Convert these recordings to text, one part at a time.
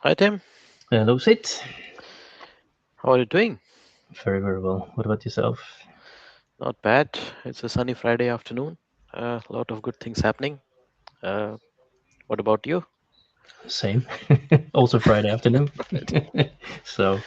Hi Tim, Hello, Sid. how are you doing? Very, very well. What about yourself? Not bad. It's a sunny Friday afternoon. A lot of good things happening. Uh, what about you? Same. Also Friday afternoon. So,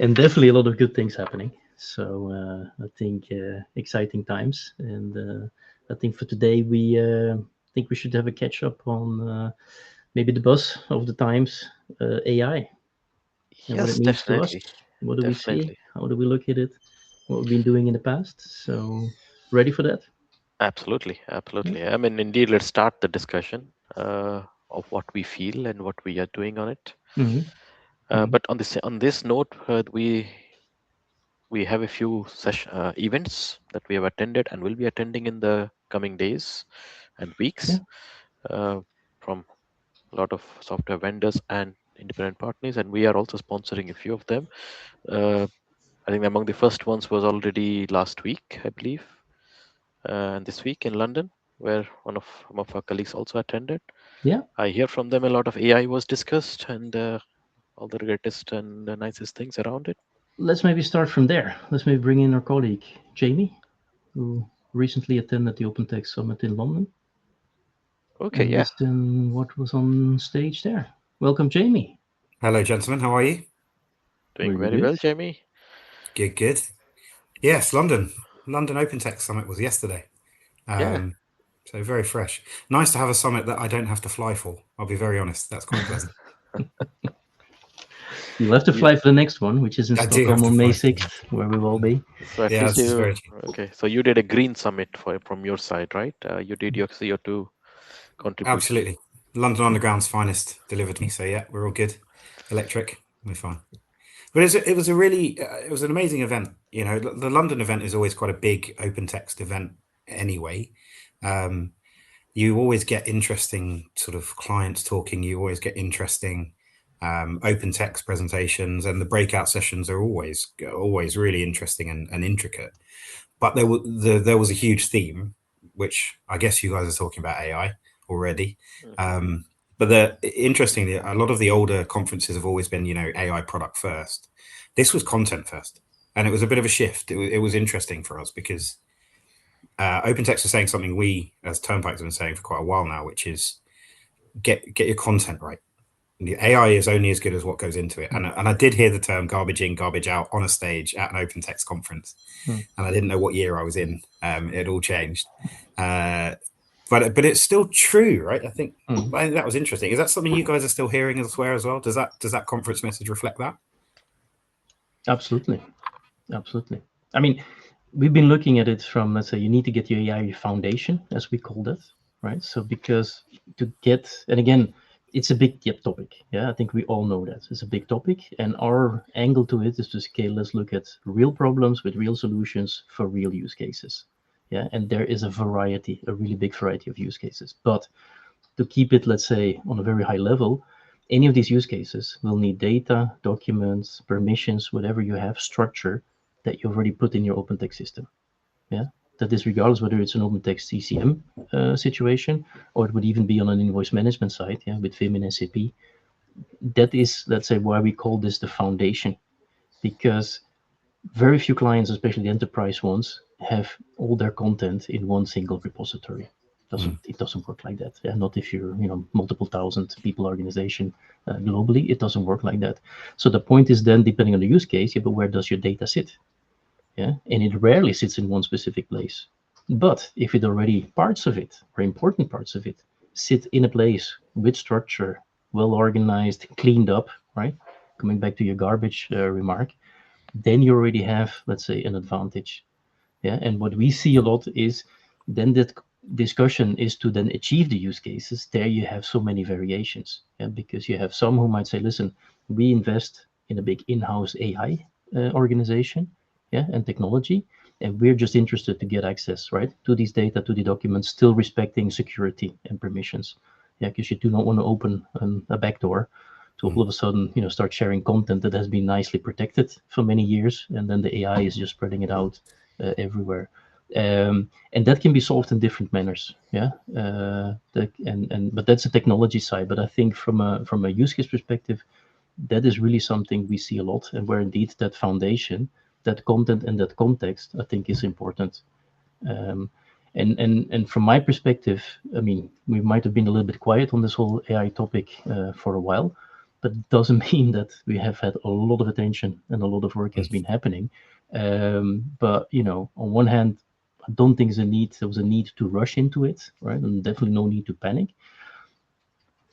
and definitely a lot of good things happening. So, I think exciting times. And I think for today, we think we should have a catch up on maybe the buzz of the times, AI, and what it Yes, means to us. definitely, What do we see? definitely, How do we look at it? What we've been doing in the past. So, ready for that? absolutely, Yeah. absolutely. I mean, indeed, let's start the discussion of what we feel and what we are doing on it. Hmm. But on this note, we have a few events that we have attended and will be attending in the coming days and Yeah. weeks uh, from a lot of software vendors and independent partners, and we are also sponsoring a few of them. Uh, I think among the first ones was already last week, I believe, and this week in London, where one of our colleagues also attended. Yeah. I hear from them a lot of AI was discussed and all the greatest and the nicest things around it. Let's maybe start from there. Let's maybe bring in our colleague Jamie, who recently attended the OpenText Summit in London, Okay, and yeah, listen what was on stage there. Welcome, Jamie. Hello, gentlemen. How are you? doing Really very good. well, Jamie. Good, good. Yes, London. London Open Tech Summit was yesterday. Yeah, So very fresh. Nice to have a summit that I don't have to fly for. I'll be very honest. That's quite pleasant. You'll have to you, fly for the next one, which is in I do have Stockholm to on May fly for the 6th, next where we will one. be. so at Yeah, least this is you very true. okay. So you did a green summit from your side, right? You did your CO2 contribution. Absolutely. London Underground's finest delivered me. So yeah, we're all good. Electric, we're fine. But it was a really, it was an amazing event. You know, the London event is always quite a big open text event anyway. Um, you always get interesting sort of clients talking. You always get interesting open text presentations, and the breakout sessions are always really interesting and intricate. But there was a huge theme, which I guess you guys are talking about AI already. Mhm. But interestingly, a lot of the older conferences have always been, AI product first. This was content first, and it was a bit of a shift. It was interesting for us because OpenText is saying something we, as Turnpike, have been saying for quite a while now, which is get your content right. The AI is only as good as what goes into it. And I did hear the term garbage in, garbage out on a stage at an OpenText conference, Hmm. and I didn't know what year I was in. It all changed, but it's still true, right? Hmm. I think that was interesting. Is that something you guys are still hearing elsewhere as well? Does that conference message reflect that? Absolutely. Absolutely. I mean, we've been looking at it from, let's say, you need to get your AI foundation, as we call that, right? So, because to get, and again, it's a big topic. Yeah, I think we all know that it's a big topic. And our angle to it is to scale, let's look at real problems with real solutions for real use cases. Yeah, and there is a variety, a really big variety of use cases. But to keep it, let's say, on a very high level, any of these use cases will need data, documents, permissions, whatever you have, structure that you already put in your OpenText system. Yeah, that is regardless whether it's an OpenText CCM situation or it would even be on an invoice management side, yeah, with Vim and SAP. That is, let's say, why we call this the foundation, because very few clients, especially the enterprise ones, have all their content in one single repository. Mm. It doesn't work like that. Yeah, not if you're multiple thousand people organization globally. It doesn't work like that. So the point is then, depending on the use case, yeah, but where does your data sit? Yeah, and it rarely sits in one specific place. But if it already parts of it, or important parts of it, sit in a place with structure, well organized, cleaned up, right? Coming back to your garbage remark, then you already have, let's say, an advantage. Yeah, and what we see a lot is then that discussion is to then achieve the use cases. There you have so many variations, yeah, because you have some who might say, listen, we invest in a big in-house AI organization, yeah, and technology, and we're just interested to get access, right, to these data, to the documents, still respecting security and permissions. Yeah, because you do not want to open a backdoor to all Mm. of a sudden, start sharing content that has been nicely protected for many years, and then the AI is just spreading it out everywhere. And that can be solved in different manners. Yeah, but that's a technology side. But I think from a use case perspective, that is really something we see a lot, and where indeed that foundation, that content and that context, I think is important. Um, and from my perspective, I mean, we might have been a little bit quiet on this whole AI topic for a while, but it doesn't mean that we have had a lot of attention and a lot of work has been happening. But on one hand, I don't think there was a need to rush into it, right? And definitely no need to panic.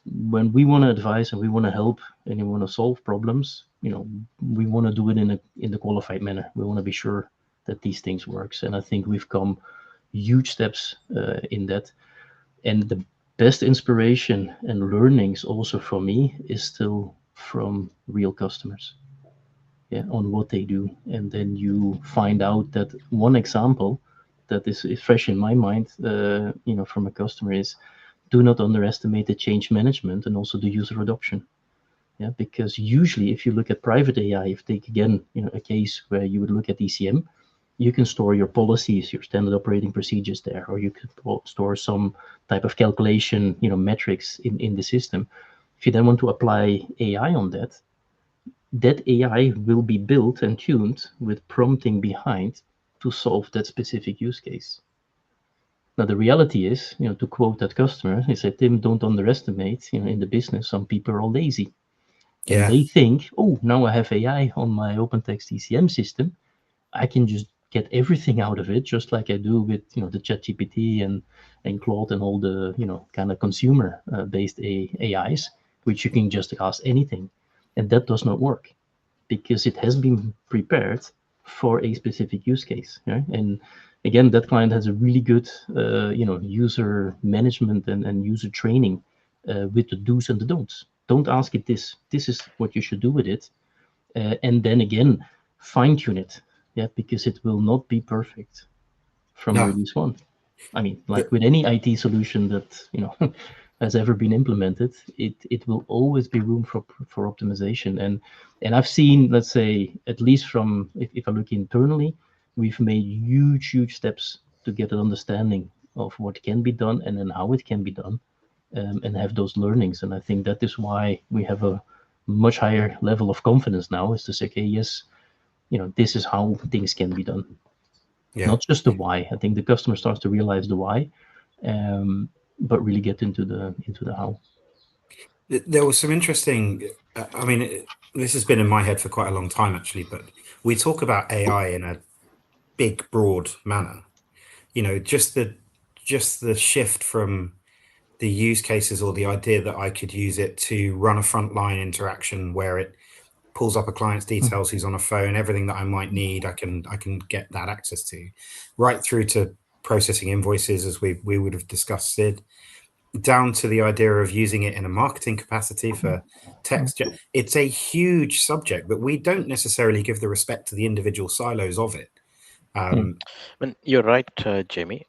When we want to advise and we want to help and we want to solve problems, we want to do it in the qualified manner. We want to be sure that these things works, and I think we've come huge steps in that. And the best inspiration and learnings also for me is still from real customers, yeah, on what they do. And then you find out that one example that is fresh in my mind, from a customer is, do not underestimate the change management and also the user adoption. Yeah, because usually if you look at private AI, if take again, a case where you would look at ECM, you can store your policies, your standard operating procedures there, or you could store some type of calculation, metrics in the system. If you then want to apply AI on that, that AI will be built and tuned with prompting behind to solve that specific use case. Now the reality is, to quote that customer, he said, "Tim, don't underestimate, in the business, some people are all lazy. And Yeah. they think, oh, now I have AI on my OpenText ECM system. I can just get everything out of it, just like I do with, the ChatGPT and Claude and all the, kind of consumer based AIs, which you can just ask anything." And that does not work because it has been prepared for a specific use case. Right? And again, that client has a really good, user management and user training with the do's and the don'ts. Don't ask it this. This is what you should do with it, and then again, fine tune it. Yeah, because it will not be perfect from No. release one. I mean, Th- like with any IT solution that has ever been implemented, it will always be room for optimization. And I've seen, let's say, at least from if I look internally, we've made huge steps to get an understanding of what can be done and then how it can be done, and have those learnings. And I think that is why we have a much higher level of confidence now, is to say, okay, yes, this is how things can be done, yeah. not just the why. I think the customer starts to realize the why, but really get into the how. There was some interesting. I mean, this has been in my head for quite a long time, actually. But we talk about AI in a big, broad manner. Just the shift from the use cases or the idea that I could use it to run a frontline interaction where it pulls up a client's details, who's on a phone, everything that I might need, I can get that access to, right through to processing invoices, as we would have discussed, Sid, down to the idea of using it in a marketing capacity for text. It's a huge subject, but we don't necessarily give the respect to the individual silos of it. I mean, you're right, Jamie.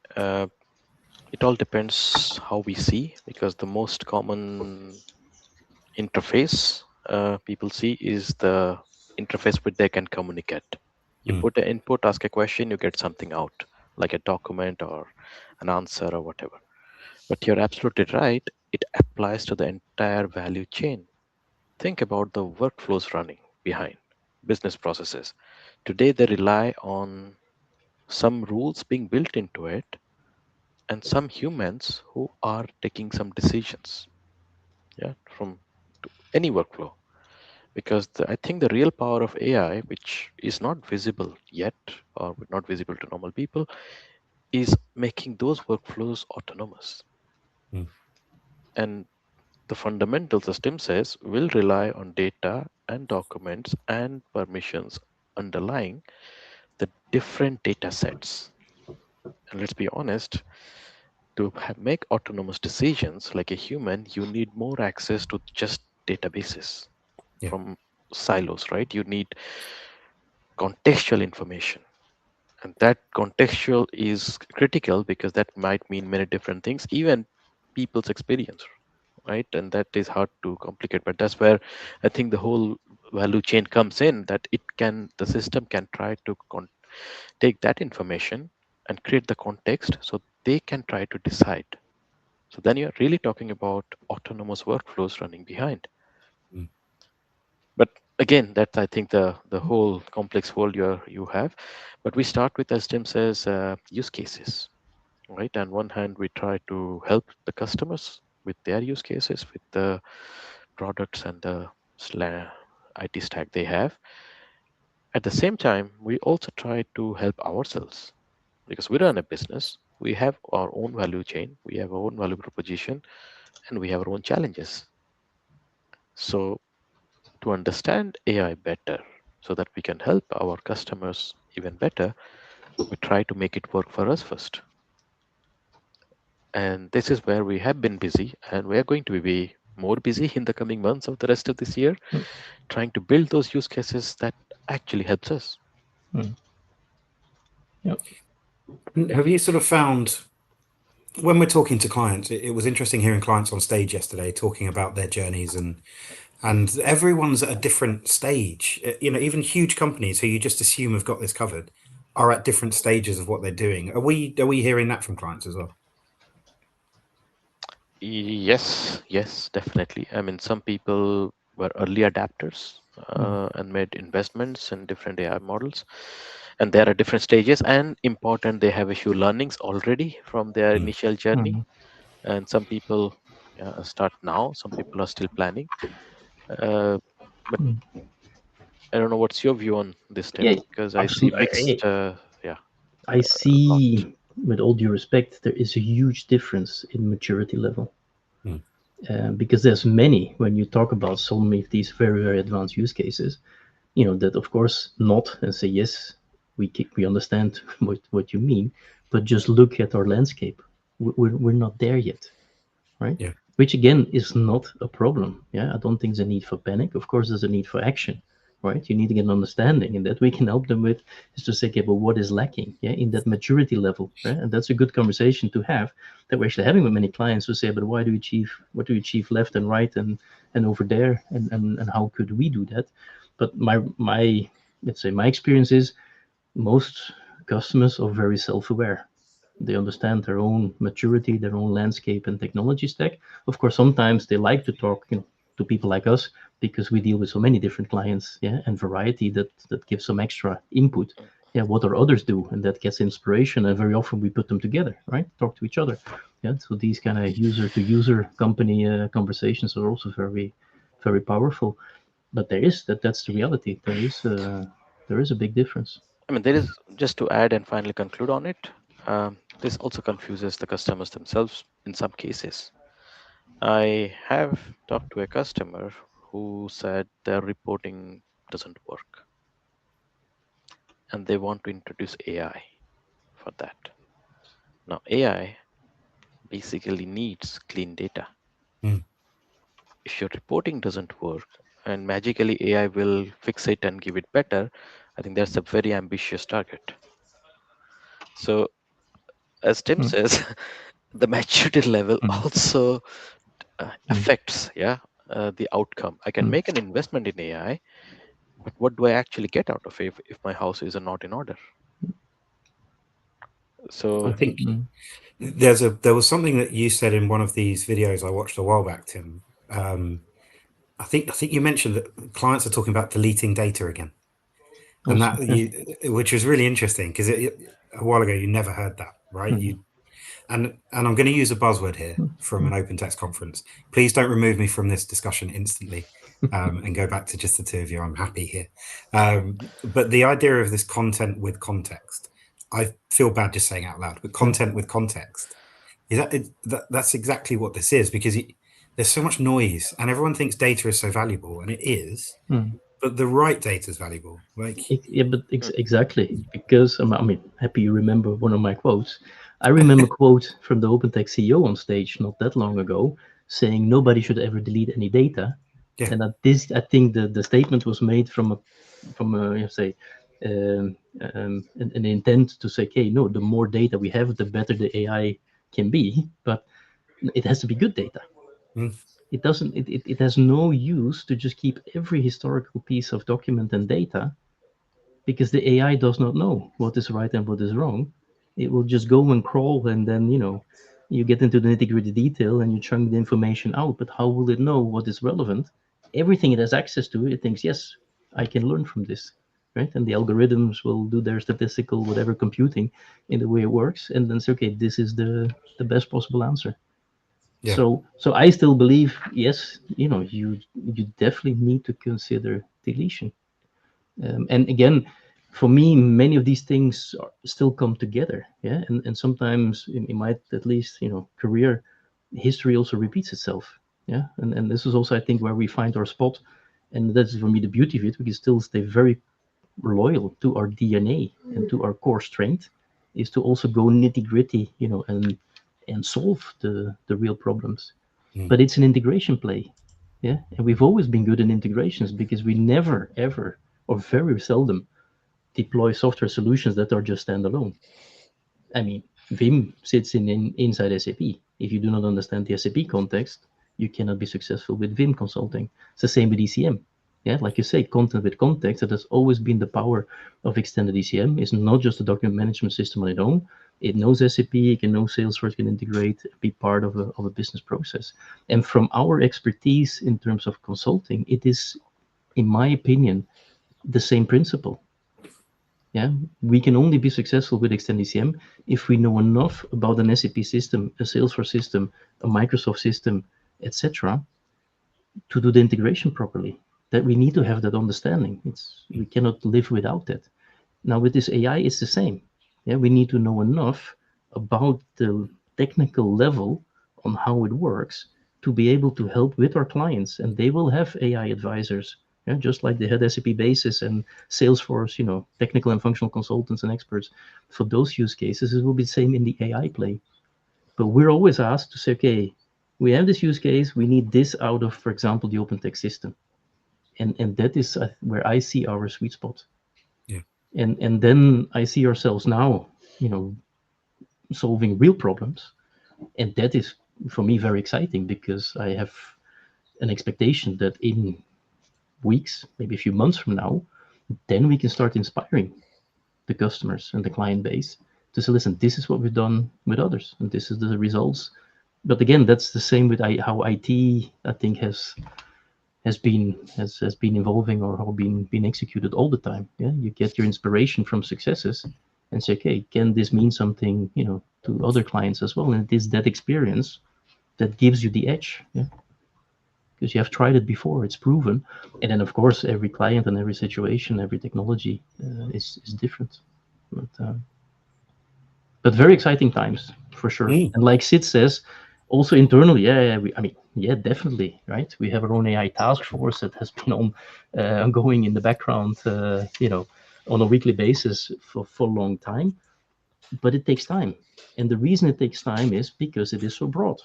It all depends how we see, because the most common interface people see is the interface which they can communicate. You put an input, ask a question, you get something out, like a document or an answer or whatever. But you're absolutely right. It applies to the entire value chain. Think about the workflows running behind business processes. Today, they rely on some rules being built into it and some humans who are taking some decisions, yeah, from any workflow. Because I think the real power of AI, which is not visible yet or not visible to normal people, is making those workflows autonomous. And the fundamental system says will rely on data and documents and permissions underlying the different data sets. And let's be honest, to make autonomous decisions like a human, you need more access to just databases from silos, right? You need contextual information. And that contextual is critical because that might mean many different things, even people's experience, right? And that is hard to complicate. But that's where I think the whole value chain comes in, that the system can try to take that information and create the context so they can try to decide. So then you're really talking about autonomous workflows running behind. again, that's I think the whole complex world you have. But we start with, as Tim says, use cases, right? On one hand, we try to help the customers with their use cases, with the products and the IT stack they have. At the same time, we also try to help ourselves because we run a business. We have our own value chain, we have our own value proposition, and we have our own challenges. So, to understand AI better, so that we can help our customers even better, we try to make it work for us first. And this is where we have been busy, and we are going to be more busy in the coming months of the rest of this year, Mm. trying to build those use cases that actually helps us. Yep. Have you sort of found when we're talking to clients, it was interesting hearing clients on stage yesterday talking about their journeys and everyone's at a different stage. You know, even huge companies who you just assume have got this covered are at different stages of what they're doing. Are we hearing that from clients as well? Yes, definitely. I mean, some people were early adapters and made investments in different AI models, and they are at different stages. And important, they have a few learnings already from their initial journey. And some people start now. Some people are still planning. But I don't know what's your view on this, Tim, Yeah, because I see absolutely. mixed. Yeah, I lot. see, with all due respect, there is a huge difference in maturity level. Because there's many, when you talk about so many of these very, very advanced use cases, that of course nod and say, yes, we understand what you mean, but just look at our landscape. We're not there yet, right? Yeah. Which again is not a problem. Yeah, I don't think there's a need for panic. Of course, there's a need for action, right? You need to get an understanding, and that we can help them with is to say, okay, but what is lacking, yeah, in that maturity level, right? And that's a good conversation to have that we're actually having with many clients who say, but why do you achieve what do you achieve left and right and over there, and how could we do that? But my let's say my experience is most customers are very self-aware. They understand their own maturity, their own landscape and technology stack. Of course, sometimes they like to talk, to people like us because we deal with so many different clients, yeah, and variety that gives some extra input. Yeah, what are others do, and that gets inspiration. And very often we put them together, right? Talk to each other. Yeah, so these kind of user-to-user company conversations are also very, very powerful. But that's the reality. There is a big difference. I mean, there is, just to add and finally conclude on it, this also confuses the customers themselves in some cases. I have talked to a customer who said their reporting doesn't work and they want to introduce AI for that. Now, AI basically needs clean data. If your reporting doesn't work and magically AI will fix it and give it better, I think that's a very ambitious target. So, as Tim says, the maturity level also affects the outcome. I can make an investment in AI, but what do I actually get out of it if my house is not in order? I So think there was something that you said in one of these videos I watched a while back, Tim. I think you mentioned that clients are talking about deleting data again, and Also, which was really interesting because a while ago you never heard that, right? And I'm going to use a buzzword here from an open text conference. Please don't remove me from this discussion instantly, and go back to just the two of you. I'm happy here. But the idea of this content with context, I feel bad just saying out loud, but content with context, that's exactly what this is, because there's so much noise and everyone thinks data is so valuable, and it is, but the right data is valuable. Like, yeah, but exactly, because I mean, happy you remember one of my quotes. I remember a quote from the OpenText CEO on stage not that long ago saying nobody should ever delete any data. yeah, And I think the statement was made from a say an intent to say, okay, no, the more data we have, the better the AI can be, but it has to be good data. It doesn't. It has no use to just keep every historical piece of document and data, because the AI does not know what is right and what is wrong. It will just go and crawl, and then you get into the nitty gritty detail and you chunk the information out. But how will it know what is relevant? Everything it has access to, it thinks, yes, I can learn from this, right? And the algorithms will do their statistical whatever computing in the way it works, and then say, okay, this is the best possible answer. Yeah. So I still believe, yes, you definitely need to consider deletion. And again, for me, many of these things still come together. Yeah, and sometimes in my, at least, career history also repeats itself. Yeah, and this is also, I think, where we find our spot, and that's for me the beauty of it. We can still stay very loyal to our DNA and to our core strength, is to also go nitty gritty, and solve the real problems. But it's an integration play. Yeah, and we've always been good in integrations because we never ever, or very seldom, deploy software solutions that are just standalone. I mean, Vim sits inside SAP. If you do not understand the SAP context, you cannot be successful with Vim consulting. It's the same with ECM. Yeah, like you say, content with context. That has always been the power of extended ECM. It's not just a document management system on its own. It knows SAP, it can know Salesforce, can integrate, be part of a business process. And from our expertise in terms of consulting, it is, in my opinion, the same principle. Yeah, we can only be successful with Extend ECM if we know enough about an SAP system, a Salesforce system, a Microsoft system, etc., to do the integration properly. That we need to have that understanding. We cannot live without that. Now with this AI, it's the same. Yeah, we need to know enough about the technical level on how it works to be able to help with our clients, and they will have AI advisors. Yeah, just like they had SAP Basis and Salesforce, technical and functional consultants and experts for those use cases. It will be the same in the AI play. But we're always asked to say, okay, we have this use case, we need this out of, for example, the OpenText system. And that is where I see our sweet spot. Yeah. And then I see ourselves now, solving real problems. And that is, for me, very exciting, because I have an expectation that in weeks, maybe a few months from now, then we can start inspiring the customers and the client base to say, listen, this is what we've done with others, and this is the results. But again, that's the same with how IT, I think, has been evolving, or how been executed all the time. Yeah, you get your inspiration from successes and say, okay, can this mean something, to other clients as well? And it is that experience that gives you the edge. Yeah, because you have tried it before, it's proven. And then, of course, every client and every situation, every technology is different. But very exciting times for sure. And like Sid says, also internally, definitely, right? We have our own AI task force that has been ongoing in the background, on a weekly basis for a long time. But it takes time, and the reason it takes time is because it is so broad.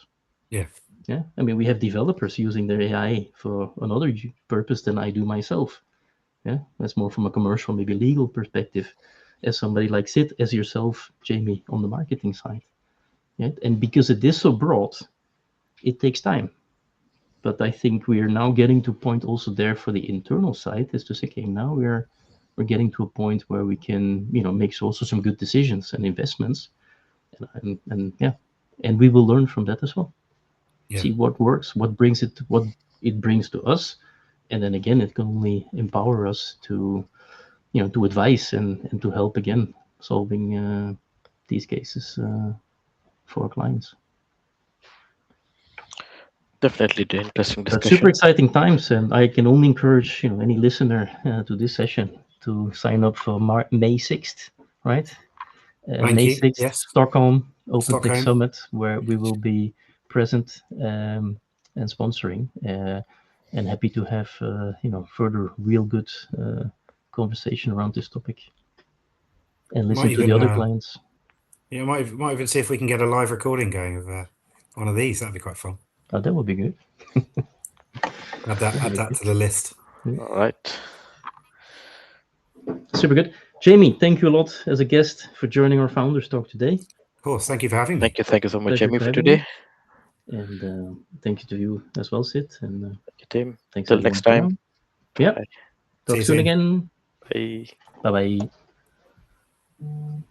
Yeah. Yeah, I mean, we have developers using their AI for another purpose than I do myself. Yeah, that's more from a commercial, maybe legal perspective, as somebody like Sid, as yourself, Jamie, on the marketing side. Yeah, and because it is so broad, it takes time. But I think we are now getting to a point also there for the internal side, is to say, okay, now we're getting to a point where we can, make also some good decisions and investments, and we will learn from that as well. Yeah. See what works, what it brings to us, and then again, it can only empower us to, to advise and to help again solving these cases for our clients. Definitely the interesting But discussion. super exciting times, and I can only encourage any listener to this session to sign up for May 6th, right? May 6th, Yes. Stockholm OpenText Stockholm. Summit, where we will be present and sponsoring, and happy to have further real good conversation around this topic, and listen to the other clients. Yeah, might even see if we can get a live recording going of one of these. That'd be quite fun. Oh, that would be good. Add that to the list. All right. Super good. Jamie, thank you a lot as a guest for joining our Founders Talk today. Of course. Thank you for having me. Thank you so much, Pleasure Jamie, to for have today. you. And thank you to you as well, Sid. And Thank you, Tim. thanks Till everyone next for time. now. Yeah. See Talk you soon soon. again. Bye. Bye-bye.